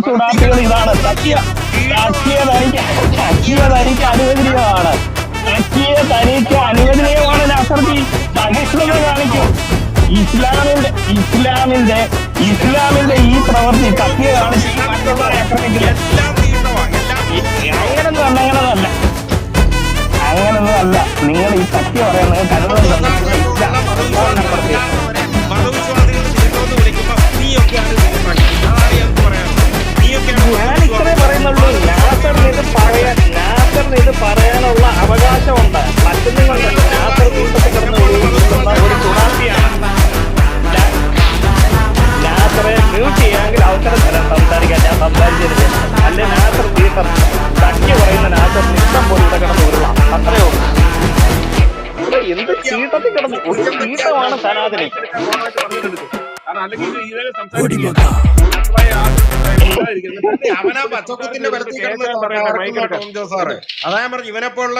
സുഡാപ്പികൾ ഇതാണ്. തനിക്ക് അനുവദനീയമാണ്. തനിക്ക് അനുവദനീയമാണ്. നാസർജി സഹിഷ്ണുത കാണിക്കും. ഇസ്ലാമിന്റെ ഈ പ്രവൃത്തി തക്കിയ കാണിച്ച് മറ്റുള്ളവരെ ആക്രമിക്കില്ല. അങ്ങനൊന്നും അല്ല. നിങ്ങൾ ഈ സത്യം പറയുന്നത് കരുതുന്നുണ്ട്. ഞാൻ ഇത്രേ പറയുന്നുള്ളൂ. നാസറിന് ഇത് പറയാനുള്ള അവകാശമുണ്ട്. മറ്റൊന്നുകൊണ്ടല്ല. നാസർ കൂട്ടത്തിൽ കിടന്ന് ഒരു ചുണാപ്പിയാണ്. നാസറെ മ്യൂട്ട് ചെയ്യാമെങ്കിൽ അവസരം തരാം സംസാരിക്കാൻ. ഞാൻ സംസാരിച്ചിരുന്നു. അല്ലെ നാസർ തീട്ടം തക്കി പറയുന്ന നാസറിന് ഇഷ്ടം പോലെ ഇവിടെ കിടന്ന് ഉരുളാം. അത്രേ ഉള്ളൂ. ഇവിടെ എന്ത് ചീട്ടത്തിൽ കിടന്ന് ഒരു ചീട്ടമാണ് സനാതനി. അവനാ പച്ചക്കുത്തിന്റെ ബലത്തിൽ അതാ ഞാൻ പറഞ്ഞു. ഇവനെ പോലുള്ള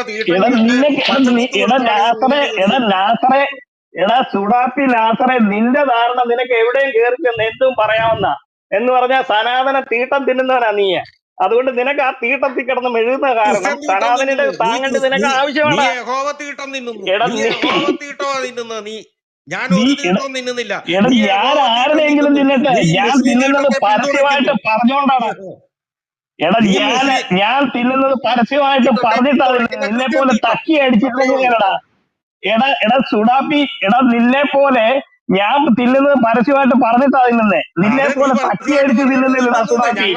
സുഡാപ്പി നാസറെ, നിന്റെ ധാരണ നിനക്ക് എവിടെയും കയറി ചെന്ന് എന്തും പറയാവുന്ന എന്ന് പറഞ്ഞാൽ സനാതന തീട്ടം തിന്നുന്നവനാ നീ. അതുകൊണ്ട് നിനക്ക് ആ തീട്ടത്തിൽ കിടന്ന് മെഴുകുന്ന കാരണം സനാതനിന്റെ താങ്ങണ്ട് നിനക്ക് ആവശ്യമാണ്. ഞാൻ തിന്നുന്നില്ല. ഞാൻ ആരുടെയെങ്കിലും തിന്നട്ടെ. ഞാൻ തിന്നുന്നത് പരസ്യമായിട്ട് പറഞ്ഞോണ്ടാണ്. ഞാൻ തിന്നുന്നത് പരസ്യമായിട്ട് പറഞ്ഞിട്ടാണ്. നിന്നെ പോലെ തക്കി അടിച്ചിട്ടുള്ളടാ. സുഡാപ്പി, നിന്നെ പോലെ ഞാൻ തിന്നുന്നത് പരസ്യമായിട്ട് പറഞ്ഞിട്ടാ തിന്നുന്നേ. നിന്നെ പോലെ തക്കി അടിച്ച് തിന്നുന്നില്ലടാ സുഡാപ്പി.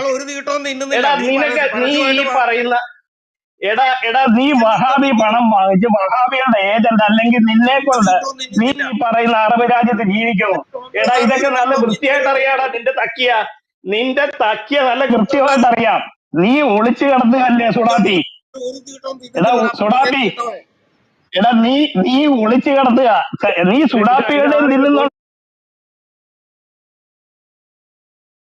നീ ഈ പറയുന്ന നീ വഹാബി പണം വാങ്ങിച്ച് വഹാബിയുടെ ഏജന്റ് അല്ലെങ്കിൽ നിന്നെ കൊണ്ട് നീ ഈ പറയുന്ന അറബ് രാജ്യത്ത് ജീവിക്കണോ? ഇതൊക്കെ നല്ല വൃത്തിയായിട്ട് അറിയാടാ. നിന്റെ തക്കിയ നല്ല കൃത്യമായിട്ട് അറിയാം. നീ ഒളിച്ചു കിടന്നുകല്ലേ സുഡാപ്പി. സുഡാപ്പി നീ ഒളിച്ചു കിടത്തുക. നീ സുഡാപ്പികളുടെയും തിന്നുന്നു.